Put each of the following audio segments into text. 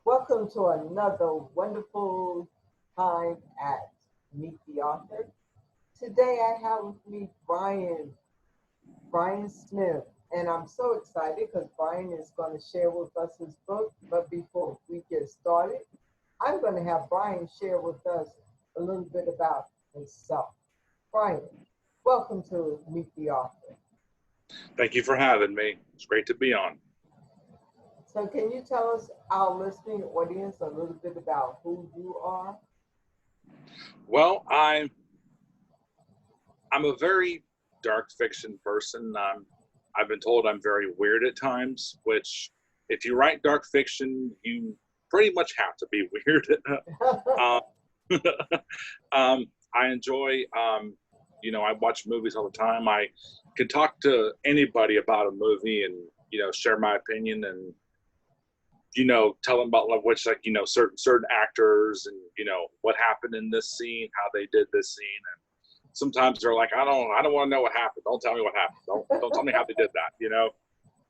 Welcome to another wonderful time at Meet the Author. Today I have with me Brian Smith, and I'm so excited because Brian is going to share with us his book. But before we get started, I'm going to have Brian share with us a little bit about himself. Brian, welcome to Meet the Author. Thank you for having me. It's great to be on. So, can you tell us, our listening audience, a little bit about who you are? Well, I'm a very dark fiction person. I've been told I'm very weird at times, which if you write dark fiction, you pretty much have to be weird. um, I enjoy, I watch movies all the time. I can talk to anybody about a movie and, share my opinion and, tell them about certain actors and, what happened in this scene, how they did this scene. And sometimes they're like, I don't want to know what happened. Don't tell me what happened. Don't tell me how they did that,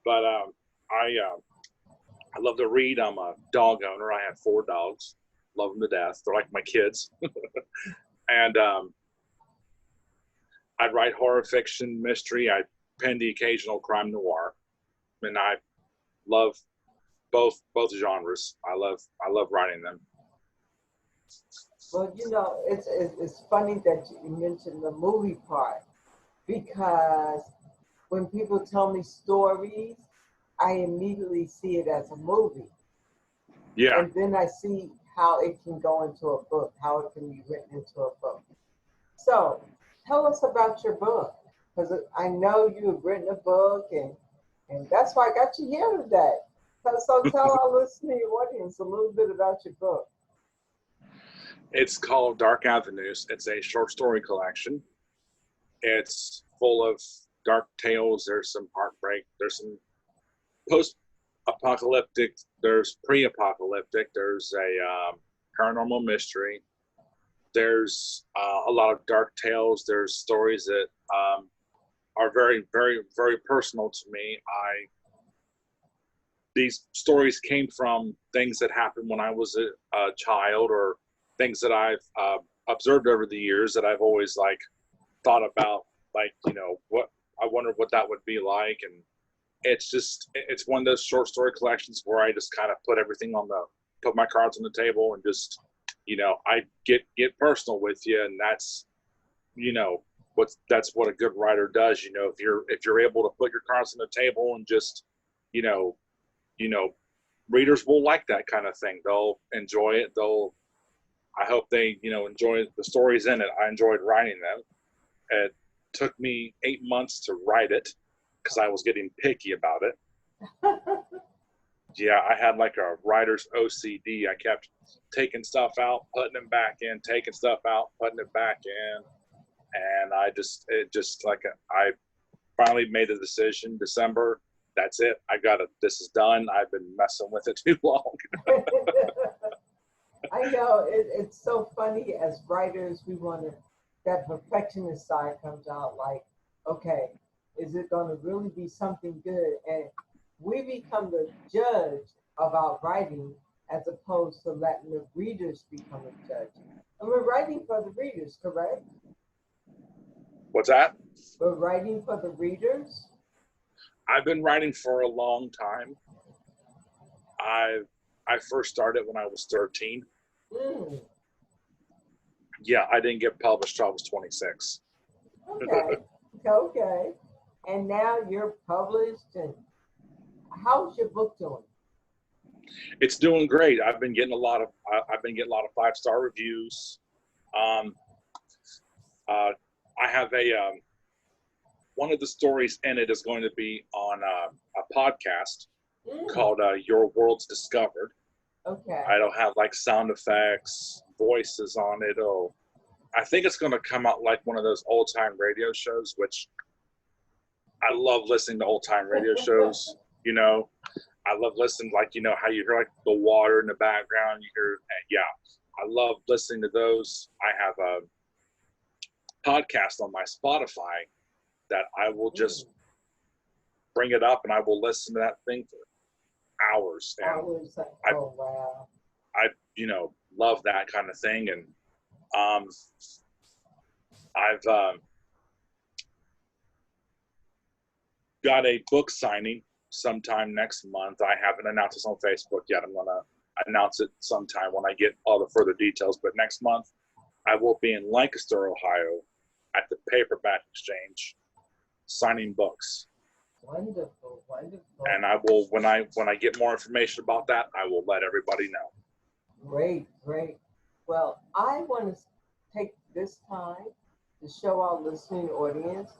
But I love to read. I'm a dog owner. I have 4 dogs. Love them to death. They're like my kids. And I write horror fiction, mystery. I pen the occasional crime noir, and I love both genres. I love writing them. Well, it's funny that you mentioned the movie part because when people tell me stories, I immediately see it as a movie. Yeah. And then I see how it can go into a book, how it can be written into a book. So tell us about your book, because I know you've written a book, and that's why I got you here today. So tell our listening audience a little bit about your book. It's called Dark Avenues. It's a short story collection. It's full of dark tales. There's some heartbreak. There's some post-apocalyptic. There's pre-apocalyptic. There's a paranormal mystery. There's a lot of dark tales. There's stories that are very, very, very personal to me. These stories came from things that happened when I was a child, or things that I've observed over the years that I've always thought about, what I wonder what that would be like. And it's one of those short story collections where I just kind of put my cards on the table and just, I get personal with you. And that's, that's what a good writer does. If you're able to put your cards on the table and just, readers will like that kind of thing. They'll enjoy it. I hope they, enjoy the stories in it. I enjoyed writing them. It took me 8 months to write it because I was getting picky about it. Yeah, I had like a writer's OCD. I kept taking stuff out, putting it back in, taking stuff out, putting it back in. And I finally made a decision, December. That's it. This is done. I've been messing with it too long. I know it's so funny as writers, that perfectionist side comes out like, okay, is it going to really be something good? And we become the judge of our writing as opposed to letting the readers become a judge. And we're writing for the readers, correct? What's that? We're writing for the readers. I've been writing for a long time. I first started when I was 13. Mm. Yeah, I didn't get published till I was 26. Okay. And now you're published. And how's your book doing? It's doing great. I've been getting a lot of 5-star reviews. I have one of the stories in it is going to be on a podcast called Your World's Discovered. Okay. It'll have sound effects, voices on it. I think it's going to come out like one of those old time radio shows, which I love listening to old time radio shows. I love listening, how you hear the water in the background. You hear, I love listening to those. I have a podcast on my Spotify that I will just bring it up and I will listen to that thing for hours. I And was like, I, oh wow. I, love that kind of thing. And I've got a book signing sometime next month. I haven't announced this on Facebook yet. I'm going to announce it sometime when I get all the further details. But next month, I will be in Lancaster, Ohio, at the Paperback Exchange, signing books. Wonderful, wonderful. And I will, when I get more information about that, I will let everybody know. Great, great. Well, I want to take this time to show our listening audience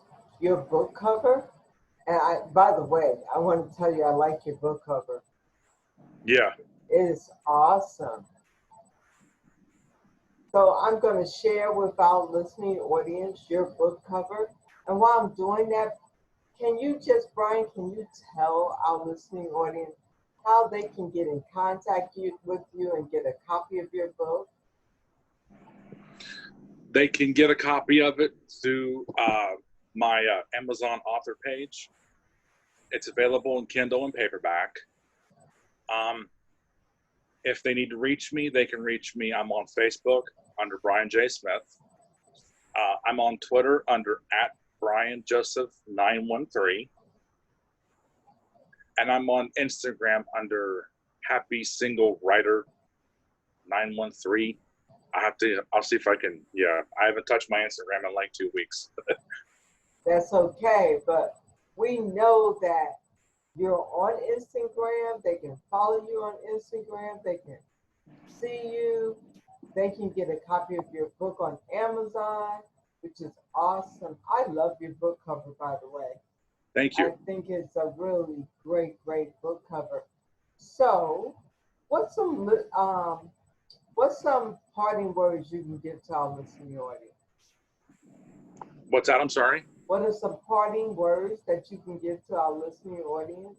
your book cover. And by the way, I want to tell you, I like your book cover. Yeah. It is awesome. So I'm going to share with our listening audience your book cover. And while I'm doing that, Brian, can you tell our listening audience how they can get in contact with you and get a copy of your book? They can get a copy of it through my Amazon author page. It's available in Kindle and paperback. If they need to reach me, they can reach me. I'm on Facebook under Brian J. Smith. I'm on Twitter under @BrianJoseph913. And I'm on Instagram under Happy Single Writer 913. I'll see if I can, I haven't touched my Instagram in like 2 weeks. That's okay, but we know that you're on Instagram. They can follow you on Instagram. They can see you. They can get a copy of your book on Amazon, which is awesome. I love your book cover, by the way. Thank you. I think it's a really great, great book cover. So, what's some parting words you can give to our listening audience? What's that? I'm sorry? What are some parting words that you can give to our listening audience?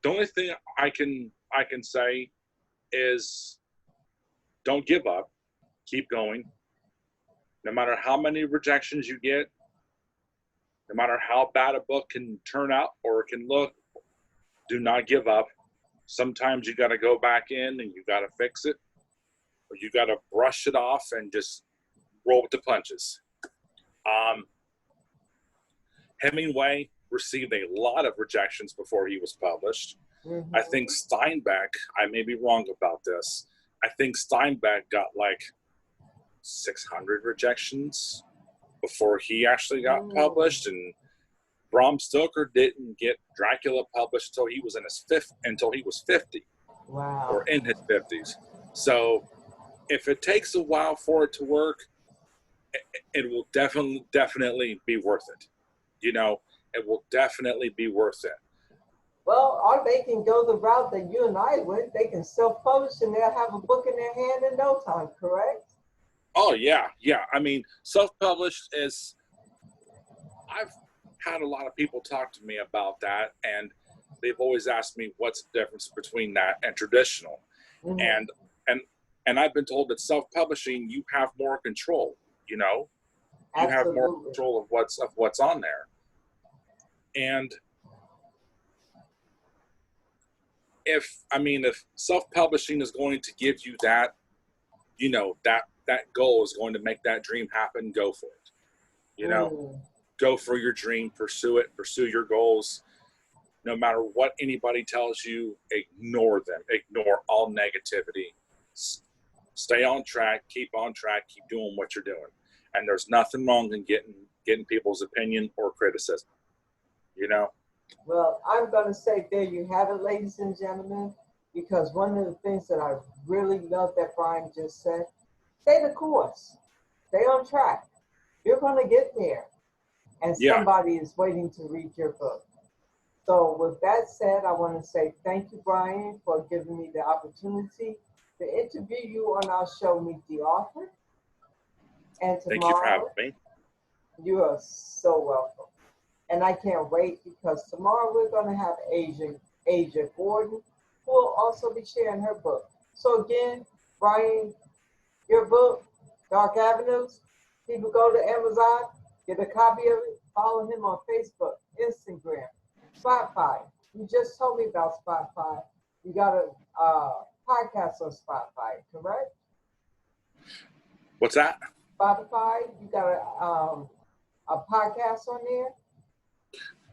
The only thing I can say is don't give up. Keep going. No matter how many rejections you get, no matter how bad a book can turn out or it can look, do not give up. Sometimes you got to go back in and you got to fix it, or you got to brush it off and just roll with the punches. Hemingway received a lot of rejections before he was published. Mm-hmm. I think Steinbeck, I may be wrong about this, I think Steinbeck got like 600 rejections before he actually got published, and Bram Stoker didn't get Dracula published until he was 50. Wow. Or in his 50s. So if it takes a while for it to work, it will definitely be worth it. It will definitely be worth it. Well, or they can go the route that you and I went. They can self-publish and they'll have a book in their hand in no time, correct? Oh, yeah. I mean, self-published is, I've had a lot of people talk to me about that, and they've always asked me what's the difference between that and traditional. Mm-hmm. And I've been told that self-publishing, you have more control, you Absolutely. have more control of what's on there. And if self-publishing is going to give you that, that goal is going to make that dream happen, go for it. Go for your dream, pursue it, pursue your goals. No matter what anybody tells you, ignore them. Ignore all negativity. Stay on track, keep doing what you're doing. And there's nothing wrong in getting people's opinion or criticism. Well, I'm going to say there you have it, ladies and gentlemen, because one of the things that I really love that Brian just said, stay the course, stay on track. You're going to get there, and somebody is waiting to read your book. So with that said, I want to say thank you, Brian, for giving me the opportunity to interview you on our show, Meet the Author. And tomorrow, thank you for having me. You are so welcome. And I can't wait, because tomorrow we're going to have Asia Gordon, who will also be sharing her book. So again, Brian, your book, Dark Avenues, people go to Amazon, get a copy of it, Follow him on Facebook, Instagram, Spotify. You just told me about Spotify. You got a podcast on Spotify, correct? What's that? Spotify. You got a podcast on there?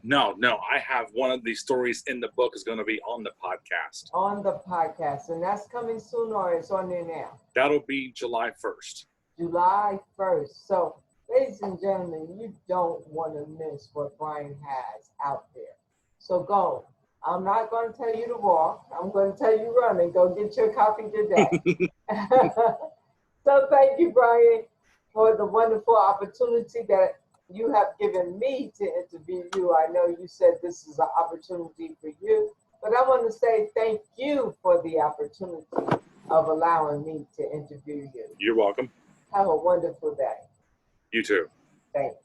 No. I have one of these stories in the book is going to be on the podcast. On the podcast, and that's coming soon, or it's on there now? That'll be July 1st. July 1st. So, ladies and gentlemen, you don't want to miss what Brian has out there. So go. I'm not going to tell you to walk. I'm going to tell you run and go get your copy today. So thank you, Brian, for the wonderful opportunity that you have given me to interview you. I know you said this is an opportunity for you, but I want to say thank you for the opportunity of allowing me to interview you. You're welcome. Have a wonderful day. You too. Thanks.